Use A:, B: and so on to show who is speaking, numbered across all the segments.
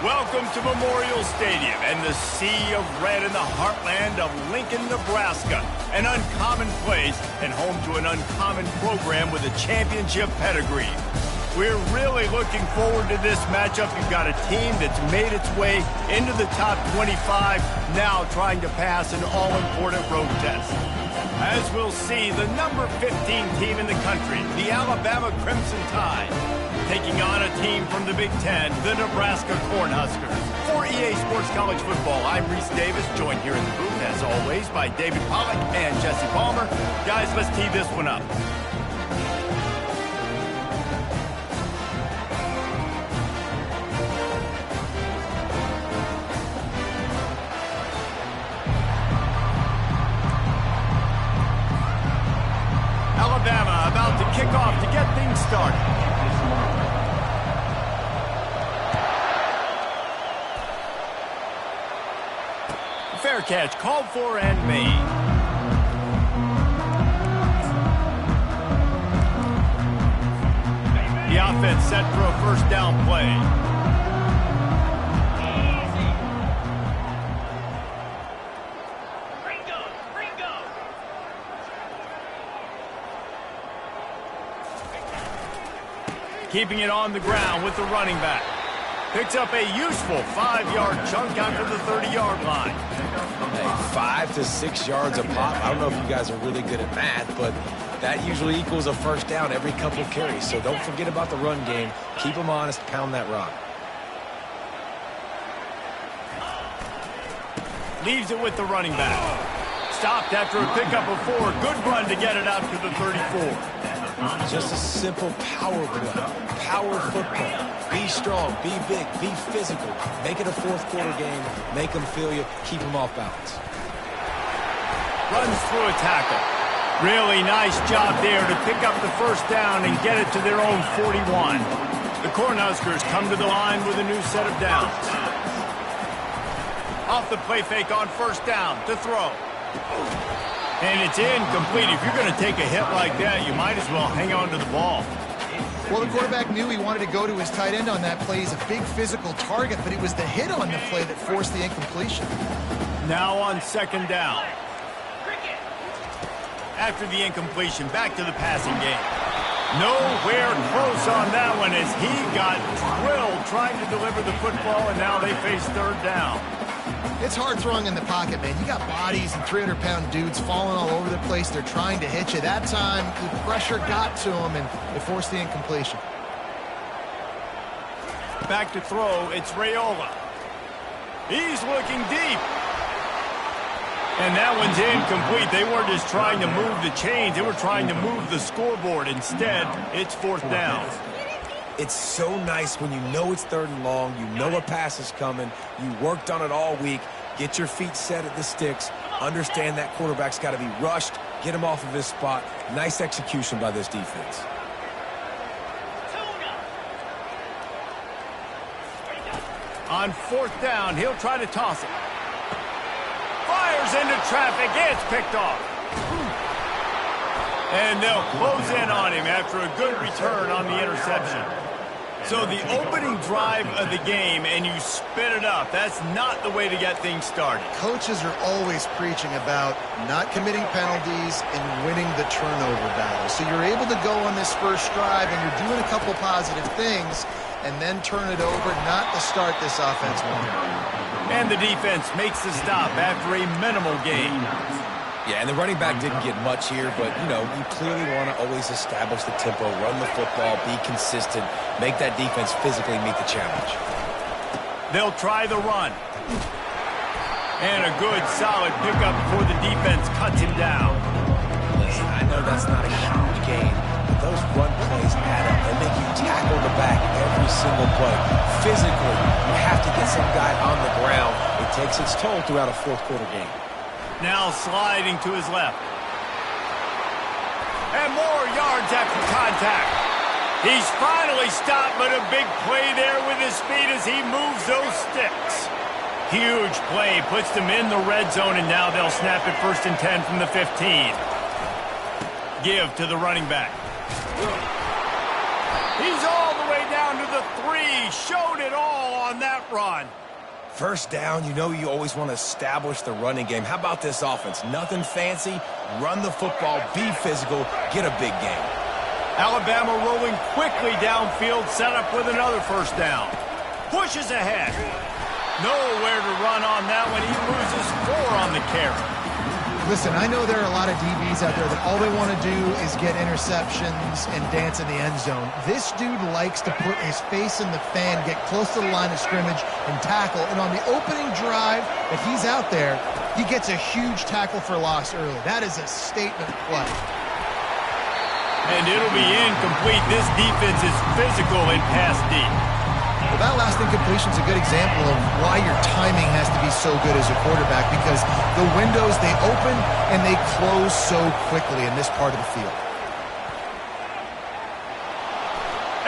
A: Welcome to Memorial Stadium and the sea of red in the heartland of Lincoln, Nebraska. An uncommon place and home to an uncommon program with a championship pedigree. We're really looking forward to this matchup. You've got a team that's made its way into the top 25, now trying to pass an all-important road test. As we'll see, the number 15 team in the country, the Alabama Crimson Tide, taking on a team from the Big Ten, the Nebraska Cornhuskers. For EA Sports College Football, I'm Reese Davis, joined here in the booth, as always, by David Pollack and Jesse Palmer. Guys, let's tee this one up. Alabama about to kick off to get things started. Fair catch called for and made. The offense set for a first down play. Keeping it on the ground with the running back. Picks up a useful 5-yard chunk out to the 30-yard line.
B: Hey, 5 to 6 yards a pop. I don't know if you guys are really good at math, but that usually equals a first down every couple carries. So don't forget about the run game. Keep them honest. Pound that rock.
A: Leaves it with the running back. Stopped after a pickup of 4. Good run to get it out to the 34.
B: Just a simple power play. Power football. Be strong, be big, be physical. Make it a fourth quarter game. Make them feel you. Keep them off balance.
A: Runs through a tackle. Really nice job there to pick up the first down and get it to their own 41. The Cornhuskers come to the line with a new set of downs. Off the play fake on first down to throw. And it's incomplete. If you're going to take a hit like that, you might as well hang on to the ball.
C: Well, the quarterback knew he wanted to go to his tight end on that play. He's a big physical target, but it was the hit on the play that forced the incompletion.
A: Now on second down. After the incompletion, back to the passing game. Nowhere close on that one as he got drilled trying to deliver the football, and now they face third down.
C: It's hard throwing in the pocket, man. You got bodies and 300-pound dudes falling all over the place. They're trying to hit you. That time, the pressure got to him, and it forced the incompletion.
A: Back to throw, it's Raiola. He's looking deep. And that one's incomplete. They weren't just trying to move the chains. They were trying to move the scoreboard. Instead, it's fourth down.
B: It's so nice when you know it's third and long, you know a pass is coming, you worked on it all week, get your feet set at the sticks, understand that quarterback's got to be rushed, get him off of his spot. Nice execution by this defense.
A: On fourth down, he'll try to toss it. Fires into traffic, it's picked off. And they'll close in on him after a good return on the interception. So the opening drive of the game, and you spit it up. That's not the way to get things started.
C: Coaches are always preaching about not committing penalties and winning the turnover battle. So you're able to go on this first drive, and you're doing a couple positive things, and then turn it over, not to start this offense one.
A: And the defense makes the stop after a minimal gain.
B: Yeah, and the running back didn't get much here, but, you know, you clearly want to always establish the tempo, run the football, be consistent, make that defense physically meet the challenge.
A: They'll try the run. And a good, solid pickup before the defense cuts him down.
B: Listen, I know that's not a huge gain, but those run plays add up. They make you tackle the back every single play. Physically, you have to get some guy on the ground. It takes its toll throughout a fourth quarter game.
A: Now sliding to his left. And more yards after contact. He's finally stopped, but a big play there with his speed as he moves those sticks. Huge play, puts them in the red zone, and now they'll snap it 1st and 10 from the 15. Give to the running back. He's all the way down to the 3. Showed it all on that run.
B: First down, you know you always want to establish the running game. How about this offense? Nothing fancy. Run the football, be physical, get a big game.
A: Alabama rolling quickly downfield, set up with another first down. Pushes ahead. Nowhere to run on that one. He loses 4 on the carry.
C: Listen, I know there are a lot of DBs out there that all they want to do is get interceptions and dance in the end zone. This dude likes to put his face in the fan, get close to the line of scrimmage, and tackle. And on the opening drive that he's out there, he gets a huge tackle for loss early. That is a statement play.
A: And it'll be incomplete. This defense is physical in pass deep.
C: Well, that last incompletion is a good example of why your timing has to be so good as a quarterback, because the windows, they open and they close so quickly in this part of the field.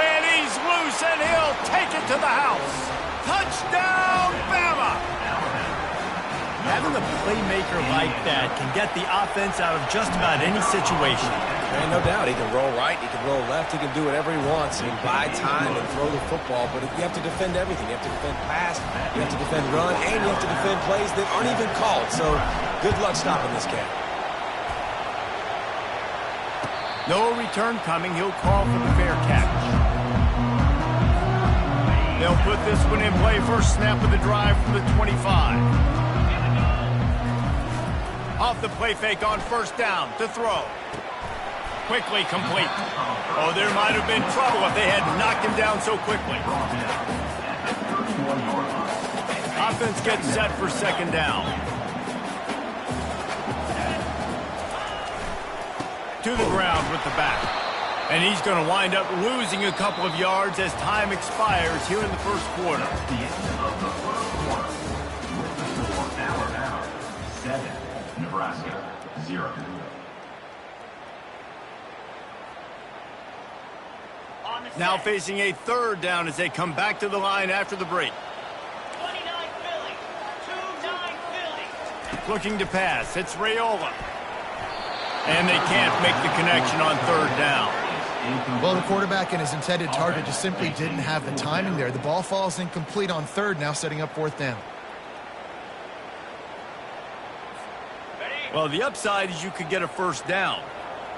A: And he's loose, and he'll take it to the house. Touchdown, Bama! Having a playmaker like that can get the offense out of just about any situation.
B: And no doubt, he can roll right, he can roll left, he can do whatever he wants. He can buy time and throw the football, but you have to defend everything. You have to defend pass, you have to defend run, and you have to defend plays that aren't even called. So good luck stopping this cat.
A: No return coming. He'll call for the fair catch. They'll put this one in play. First snap of the drive from the 25. Off the play fake on first down to throw. Quickly complete. Oh, there might have been trouble if they had knocked him down so quickly. Offense gets set for second down. To the ground with the back. And he's going to wind up losing a couple of yards as time expires here in the first quarter.
D: The end of the first quarter. With the score, Alabama 7, Nebraska 0.
A: Now facing a third down as they come back to the line after the break.
E: 29 Philly. 2-9 Philly.
A: Looking to pass. It's Raiola. And they can't make the connection on third down.
C: Well, the quarterback and his intended target just simply didn't have the timing there. The ball falls incomplete on third, now setting up fourth down.
A: Well, the upside is you could get a first down.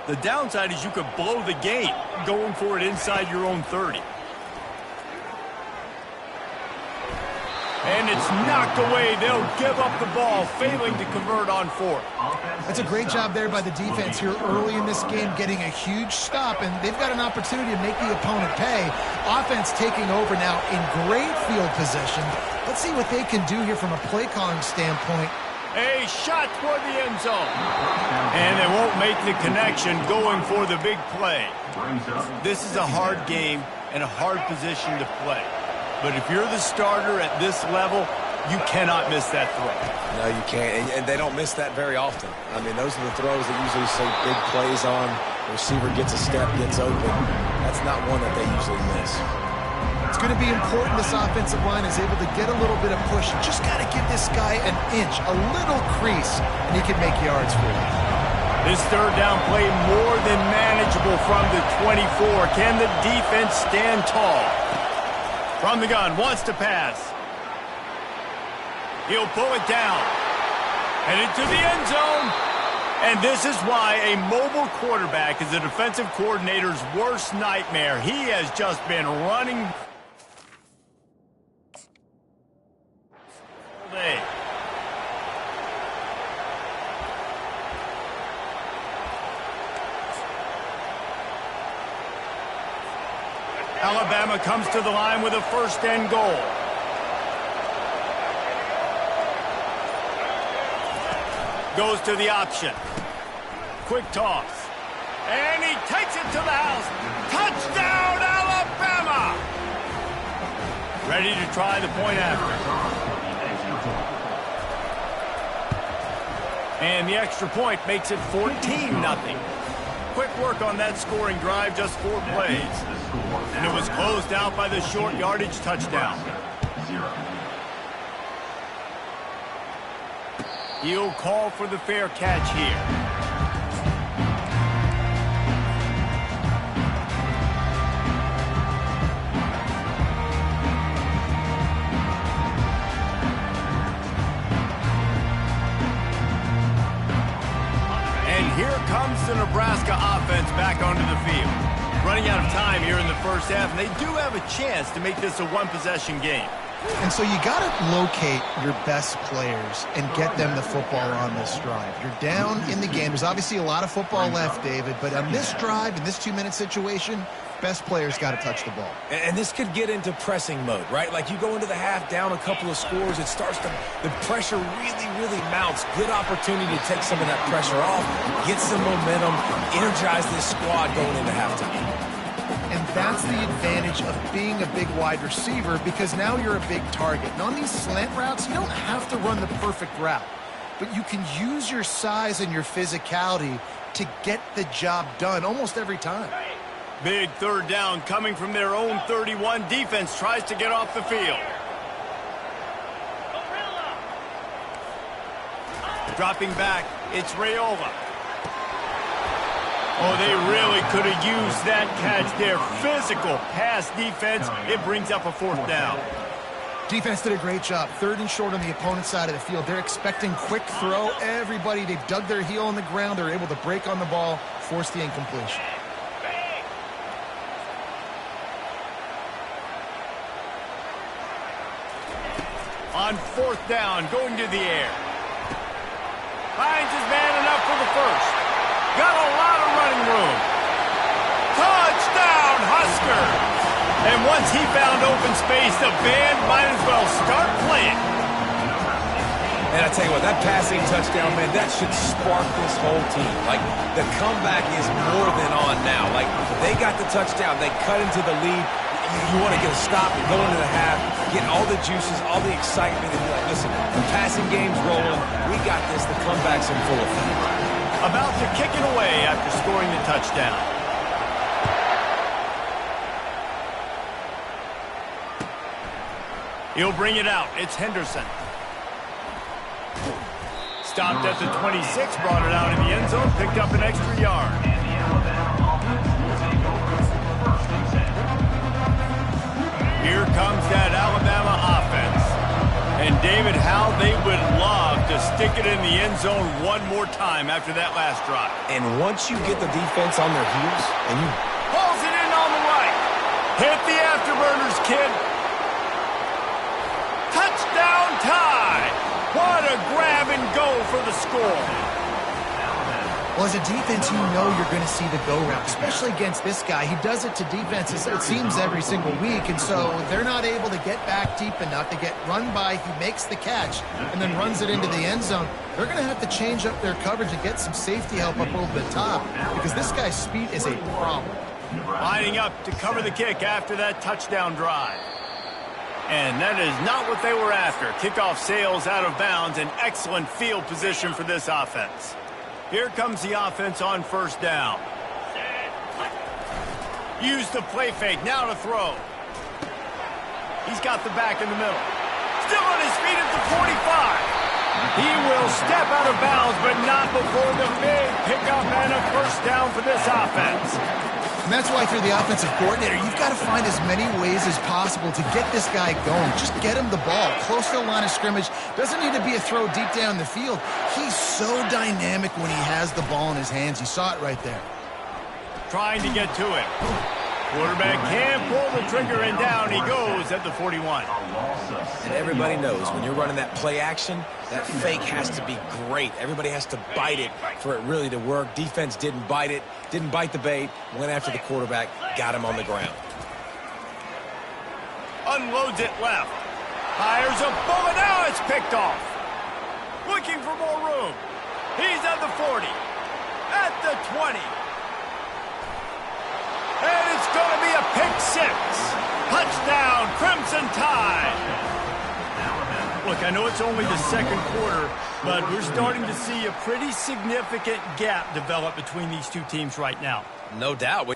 A: The downside is you could blow the game going for it inside your own 30. And it's knocked away. They'll give up the ball, failing to convert on fourth.
C: That's a great job there by the defense here early in this game, getting a huge stop, and they've got an opportunity to make the opponent pay. Offense taking over now in great field position. Let's see what they can do here from a play calling standpoint.
A: A shot toward the end zone. And they won't make the connection going for the big play. This is a hard game and a hard position to play. But if you're the starter at this level, you cannot miss that throw.
B: No, you can't, and they don't miss that very often. I mean, those are the throws that usually see big plays on. The receiver gets a step, gets open. That's not one that they usually miss.
C: It's going to be important this offensive line is able to get a little bit of push. Just got to give this guy an inch, a little crease, and he can make yards for you.
A: This third down play more than manageable from the 24. Can the defense stand tall? From the gun, wants to pass. He'll pull it down. And into the end zone. And this is why a mobile quarterback is a defensive coordinator's worst nightmare. He has just been running all day. Alabama comes to the line with a first and goal. Goes to the option. Quick toss. And he takes it to the house. Touchdown, Alabama! Ready to try the point after. And the extra point makes it 14-0. Quick work on that scoring drive, just 4 plays. And it was closed out by the short yardage touchdown. He'll call for the fair catch here. the Nebraska offense back onto the field. Running out of time here in the first half, and they do have a chance to make this a one-possession game.
C: And so you got to locate your best players and get them the football on this drive. You're down in the game. There's obviously a lot of football left, David, but on this drive, in this 2-minute situation, best players got to touch the ball.
B: And this could get into pressing mode, right? Like you go into the half down a couple of scores, it starts to, the pressure really mounts. Good opportunity to take some of that pressure off, get some momentum, energize this squad going into halftime.
C: And that's the advantage of being a big wide receiver, because now you're a big target. And on these slant routes, you don't have to run the perfect route, but you can use your size and your physicality to get the job done almost every time.
A: Big third down coming from their own 31. Defense tries to get off the field. Dropping back, it's Raiola. Oh, they really could have used that catch there. Physical pass defense. It brings up a fourth down.
C: Defense did a great job. 3rd and short on the opponent's side of the field. They're expecting quick throw. Everybody, they dug their heel on the ground. They're able to break on the ball, force the incompletion.
A: On 4th down, going to the air. Finds his man enough for the first. Got a lot of running room. Touchdown, Husker! And once he found open space, the band might as well start playing.
B: And I tell you what, that passing touchdown, man, that should spark this whole team. Like, the comeback is more than on now. Like, they got the touchdown. They cut into the lead. You want to get a stop and go into the half, get all the juices, all the excitement, and be like, listen, the passing game's rolling. We got this. The comeback's in full effect.
A: About to kick it away after scoring the touchdown. He'll bring it out. It's Henderson. Stopped at the 26, brought it out in the end zone, picked up an extra yard. Here comes that Alabama offense. And David, how they would love to stick it in the end zone one more time after that last drive.
B: And once you get the defense on their heels, and you
A: Pulls it in on the right. Hit the afterburners, kid. Touchdown tie. What a grab and go for the score.
C: Well, as a defense, you know you're going to see the go route, especially against this guy. He does it to defenses, it seems, every single week, and so they're not able to get back deep enough to get run by. He makes the catch and then runs it into the end zone. They're going to have to change up their coverage and get some safety help up over the top, because this guy's speed is a problem.
A: Lining up to cover the kick after that touchdown drive. And that is not what they were after. Kickoff sails out of bounds, and excellent field position for this offense. Here comes the offense on 1st down. Use the play fake, now to throw. He's got the back in the middle. Still on his feet at the 45. He will step out of bounds, but not before the big pickup and a 1st down for this offense.
C: And that's why, if you're the offensive coordinator, you've got to find as many ways as possible to get this guy going. Just get him the ball close to the line of scrimmage. Doesn't need to be a throw deep down the field. He's so dynamic when he has the ball in his hands. You saw it right there.
A: Trying to get to it. Quarterback can't pull the trigger, and down he goes at the 41.
B: And everybody knows when you're running that play action, that fake has to be great. Everybody has to bite it for it really to work. Defense didn't bite it, didn't bite the bait, went after the quarterback, got him on the ground.
A: Unloads it left. Fires a bullet. Now it's picked off. Looking for more room. He's at the 40. At the 20. And it's going to be a pick 6. Touchdown, Crimson Tide. Look, I know it's only the 2nd quarter, but we're starting to see a pretty significant gap develop between these two teams right now.
B: No doubt.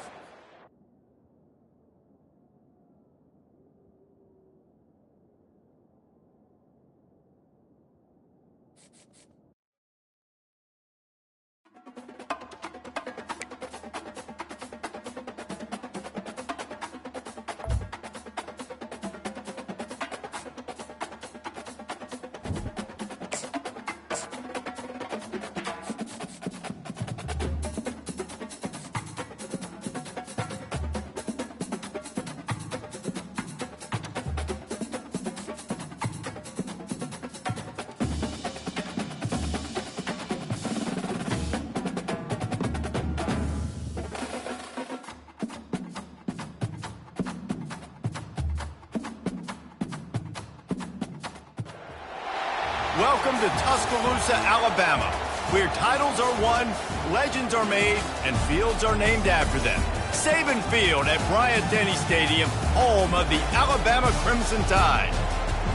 A: Welcome to Tuscaloosa, Alabama, where titles are won, legends are made, and fields are named after them. Saban Field at Bryant-Denny Stadium, home of the Alabama Crimson Tide.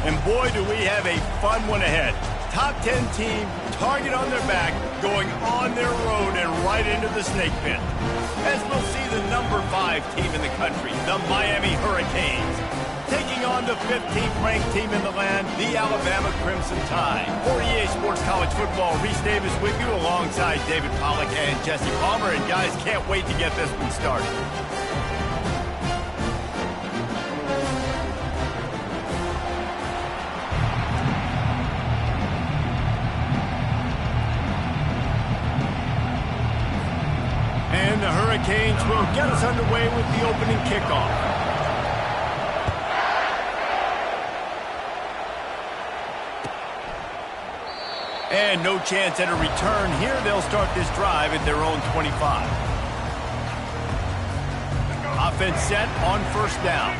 A: And boy, do we have a fun one ahead. Top 10 team, target on their back, going on their road and right into the snake pit. As we'll see the number 5 team in the country, the Miami Hurricanes, taking on the 15th ranked team in the land, the Alabama Crimson Tide. For EA Sports College Football, Reese Davis with you alongside David Pollack and Jesse Palmer. And guys, can't wait to get this one started. And the Hurricanes will get us underway with the opening kickoff. And no chance at a return here. They'll start this drive at their own 25. Offense set on first down.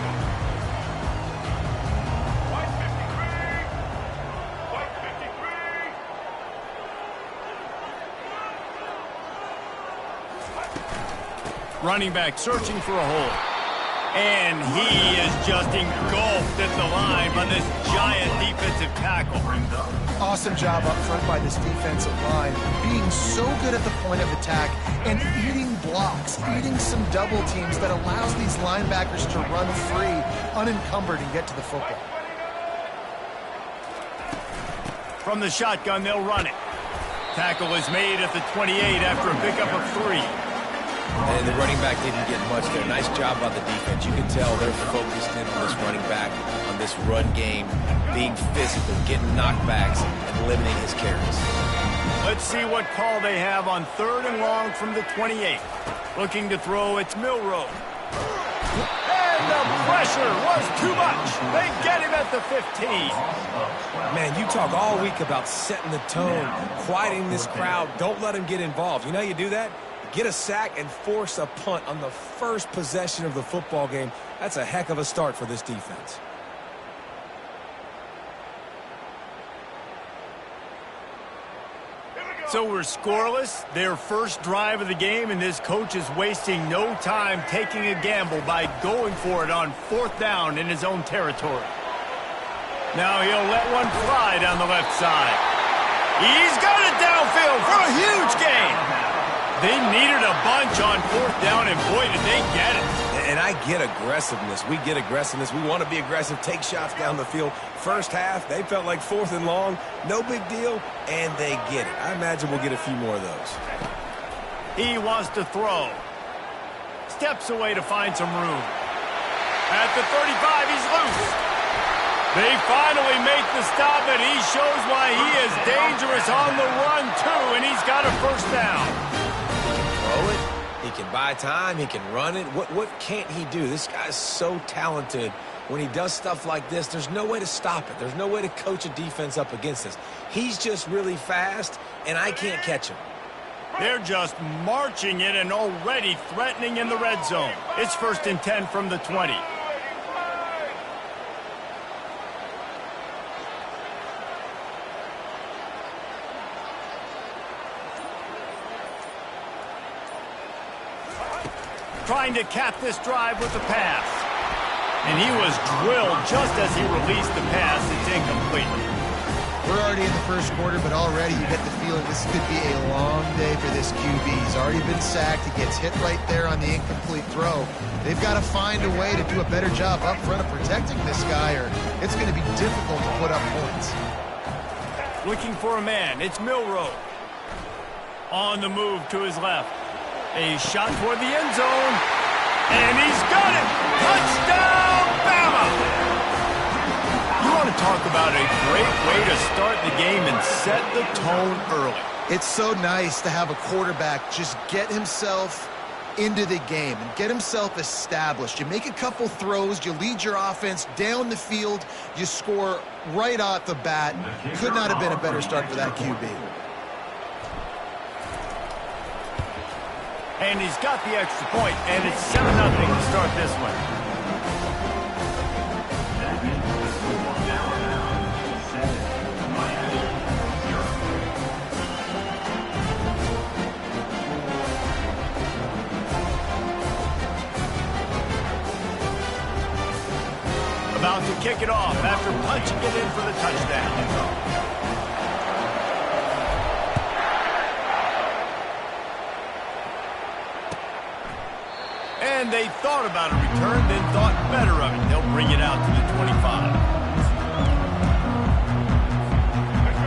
A: Running back searching for a hole. And he is just engulfed at the line by this giant defensive tackle.
C: Awesome job up front by this defensive line, being so good at the point of attack and eating blocks, eating some double teams that allows these linebackers to run free, unencumbered, and get to the football.
A: From the shotgun, they'll run it. Tackle is made at the 28 after a pickup of 3.
B: And the running back didn't get much there. Nice job by the defense. You can tell they're focused in on this running back, on this run game, being physical, getting knockbacks, and limiting his carries.
A: Let's see what call they have on 3rd and long from the 28. Looking to throw, it's Milroe. And the pressure was too much. They get him at the 15.
B: Man, you talk all week about setting the tone, quieting this crowd. Don't let him get involved. You know how you do that? Get a sack and force a punt on the first possession of the football game. That's a heck of a start for this defense.
A: So we're scoreless, their first drive of the game, and this coach is wasting no time taking a gamble by going for it on 4th down in his own territory. Now he'll let one fly down the left side. He's got it downfield for a huge gain. They needed a bunch on 4th down, and boy, did they get it.
B: And I get aggressiveness. We get aggressiveness. We want to be aggressive, take shots down the field. First half, they felt like 4th and long. No big deal, and they get it. I imagine we'll get a few more of those.
A: He wants to throw. Steps away to find some room. At the 35, he's loose. They finally make the stop, and he shows why he is dangerous on the run, too, and he's got a first down.
B: He can buy time, he can run it. What can't he do? This guy's so talented. When he does stuff like this, there's no way to stop it. There's no way to coach a defense up against this. He's just really fast, and I can't catch him.
A: They're just marching it and already threatening in the red zone. It's 1st and 10 from the 20. Trying to cap this drive with the pass. And he was drilled just as he released the pass. It's incomplete.
C: We're already in the first quarter, but already you get the feeling this could be a long day for this QB. He's already been sacked. He gets hit right there on the incomplete throw. They've got to find a way to do a better job up front of protecting this guy, or it's going to be difficult to put up points.
A: Looking for a man. It's Milroe. On the move to his left. A shot toward the end zone. And he's got it! Touchdown, Bama! You want to talk about a great way to start the game and set the tone early.
C: It's so nice to have a quarterback just get himself into the game and get himself established. You make a couple throws, you lead your offense down the field, you score right off the bat. Could not have been a better start for that QB.
A: And he's got the extra point, and it's 7-0 to start this one. about to kick it off after punching it in for the touchdown. And they thought about a return, then thought better of it. They'll bring it out to the 25.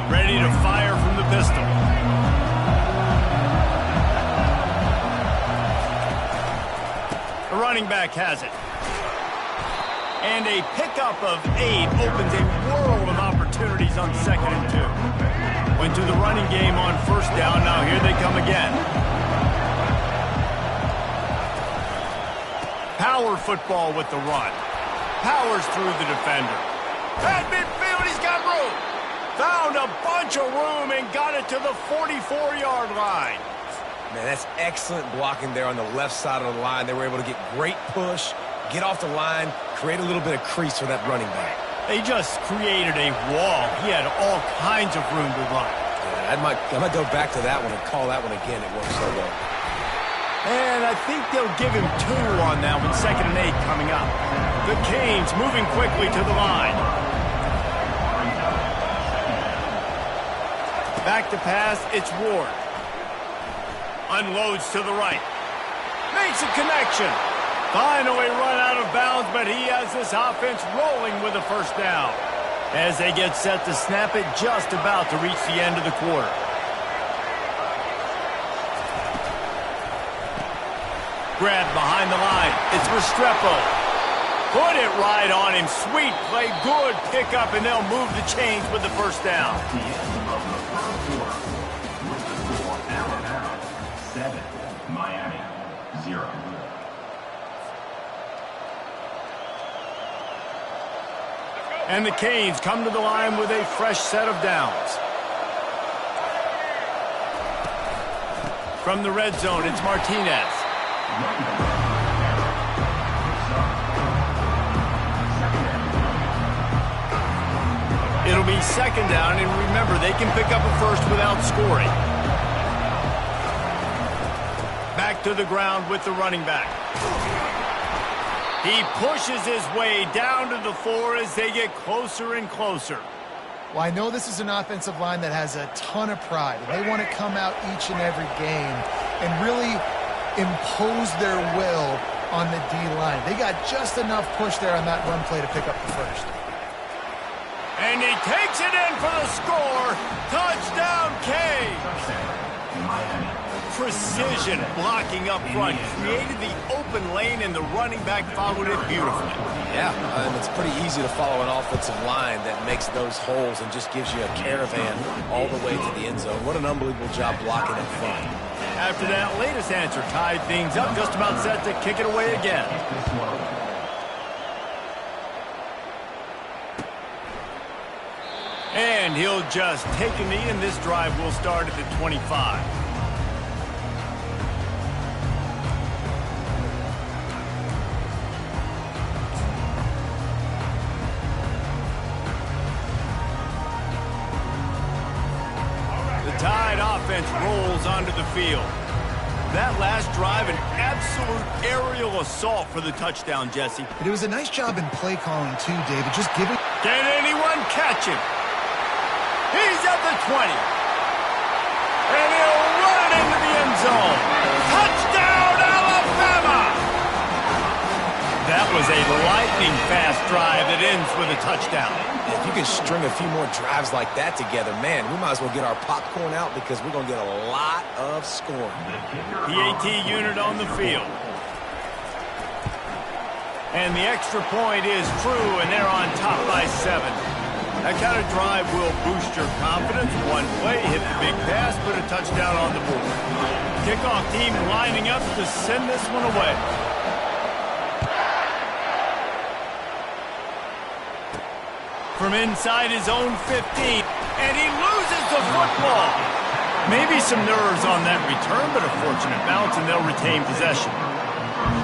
A: Ready to fire from the pistol. The running back has it. And a pickup of 8 opens a world of opportunities on 2nd and 2. Went to the running game on 1st down. Now here they come again. Power football with the run. Powers through the defender. At midfield, he's got room. Found a bunch of room and got it to the 44-yard line.
B: Man, that's excellent blocking there on the left side of the line. They were able to get great push, get off the line, create a little bit of crease for that running back.
A: They just created a wall. He had all kinds of room to run.
B: Yeah, I might go back to that one and call that one again. It worked so well.
A: And I think they'll give him 2 on that one. 2nd and 8 coming up. The Canes moving quickly to the line. Back to pass, it's Ward. Unloads to the right. Makes a connection. Finally run out of bounds, but he has this offense rolling with a 1st down. As they get set to snap it, just about to reach the end of the quarter. Grab behind the line. It's Restrepo. Put it right on him. Sweet play. Good pickup, and they'll move the chains with the 1st down.
D: The end of the 3rd quarter. With the score, Alabama 7, Miami 0.
A: And the Canes come to the line with a fresh set of downs. From the red zone, it's Martinez. It'll be 2nd down, and remember, they can pick up a 1st without scoring. Back to the ground with the running back. He pushes his way down to the 4 as they get closer and closer.
C: Well, I know this is an offensive line that has a ton of pride, and they want to come out each and every game and really impose their will on the D-line. They got just enough push there on that run play to pick up the 1st.
A: And he takes it in for the score. Touchdown, Canes. Precision blocking up front. Created the open lane, and the running back followed it beautifully.
B: Yeah, and it's pretty easy to follow an offensive line that makes those holes and just gives you a caravan all the way to the end zone. What an unbelievable job blocking up front.
A: After that latest answer tied things up, just about set to kick it away again. And he'll just take a knee, and this drive will start at the 25. The Tide offense rolls onto the field. That last drive, an absolute aerial assault for the touchdown, Jesse.
C: But it was a nice job in play calling, too, David. Just giving...
A: Can anyone catch him? He's at the 20. And he'll run it into the end zone. Touchdown, Alabama! That was a lightning-fast drive that ends with a touchdown.
B: If you can string a few more drives like that together, man, we might as well get our popcorn out because we're going to get a lot of scoring.
A: PAT unit on the field. And the extra point is true, and they're on top by 7. That kind of drive will boost your confidence. One play, hit the big pass, put a touchdown on the board. Kickoff team lining up to send this one away. From inside his own 15, and he loses the football. Maybe some nerves on that return, but a fortunate bounce, and they'll retain possession.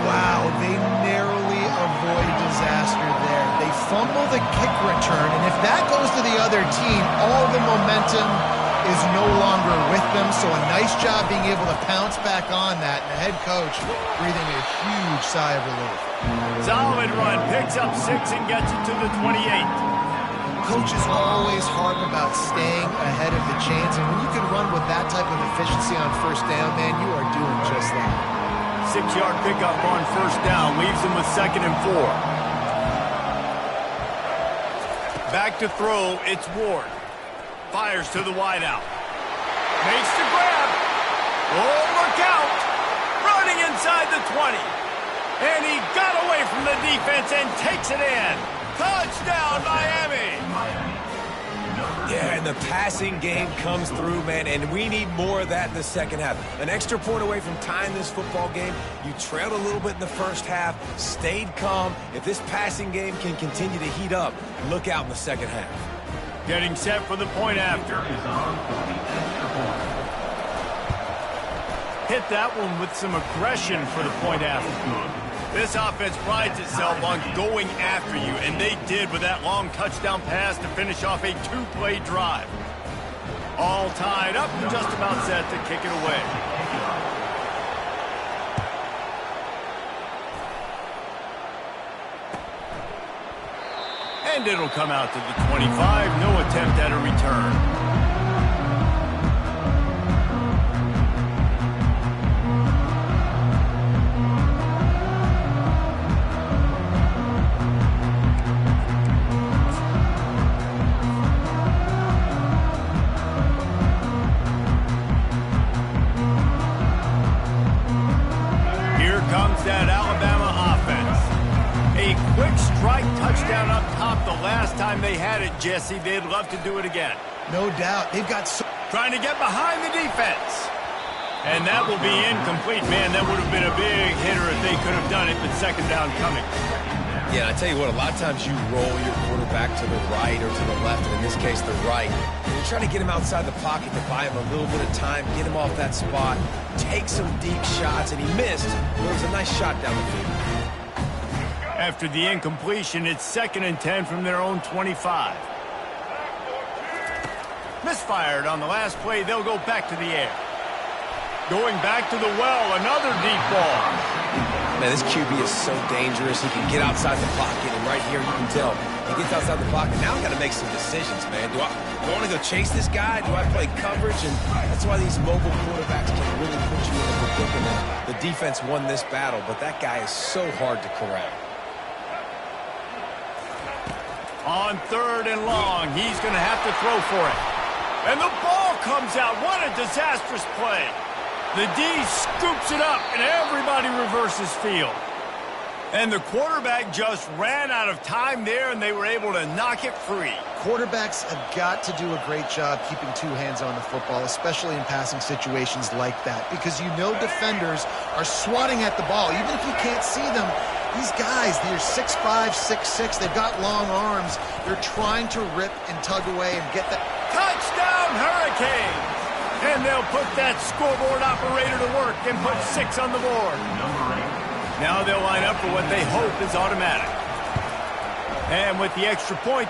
C: Wow, they narrowly avoid disaster there. They fumble the kick return, and if that goes to the other team, all the momentum is no longer with them, so a nice job being able to pounce back on that, and the head coach breathing a huge sigh of relief.
A: Solid run, picks up 6 and gets it to the 28.
C: Coaches always harp about staying ahead of the chains, and when you can run with that type of efficiency on first down, man, you are doing just that.
A: 6-yard pickup on first down leaves them with 2nd and 4. Back to throw, it's Ward. Fires to the wideout. Makes the grab. Oh, look out! Running inside the 20. And he got away from the defense and takes it in. Touchdown, Miami!
B: Yeah, and the passing game comes through, man, and we need more of that in the second half. An extra point away from tying this football game. You trailed a little bit in the first half, stayed calm. If this passing game can continue to heat up, look out in the second half.
A: Getting set for the point after. Hit that one with some aggression for the point after. This offense prides itself on going after you, and they did with that long touchdown pass to finish off a 2-play drive. All tied up and just about set to kick it away. And it'll come out to the 25. No attempt at a return. That Alabama offense. A quick strike touchdown up top the last time they had it, Jesse. They'd love to do it again.
C: No doubt. They've got
A: trying to get behind the defense. And that will be incomplete. Man, that would have been a big hitter if they could have done it, but 2nd down coming.
B: Yeah, I tell you what, a lot of times you roll your quarterback to the right or to the left, and in this case, the right. And you try to get him outside the pocket to buy him a little bit of time, get him off that spot, take some deep shots, and he missed. But it was a nice shot down the field.
A: After the incompletion, it's 2nd and 10 from their own 25. Misfired on the last play. They'll go back to the air. Going back to the well, another deep ball.
B: Man, this QB is so dangerous. He can get outside the pocket, and right here you can tell he gets outside the pocket. Now I got to make some decisions, man. Do I want to go chase this guy? Do I play coverage? And that's why these mobile quarterbacks can really put you in a predicament. The defense won this battle, but that guy is so hard to corral.
A: On 3rd and long, he's going to have to throw for it. And the ball comes out. What a disastrous play. The D scoops it up, and everybody reverses field. And the quarterback just ran out of time there, and they were able to knock it free.
C: Quarterbacks have got to do a great job keeping 2 hands on the football, especially in passing situations like that, because you know defenders are swatting at the ball. Even if you can't see them, these guys, they're 6'5", 6'6", they've got long arms. They're trying to rip and tug away and get that.
A: Touchdown, Hurricanes! And they'll put that scoreboard operator to work and put 6 on the board. Now they'll line up for what they hope is automatic. And with the extra point...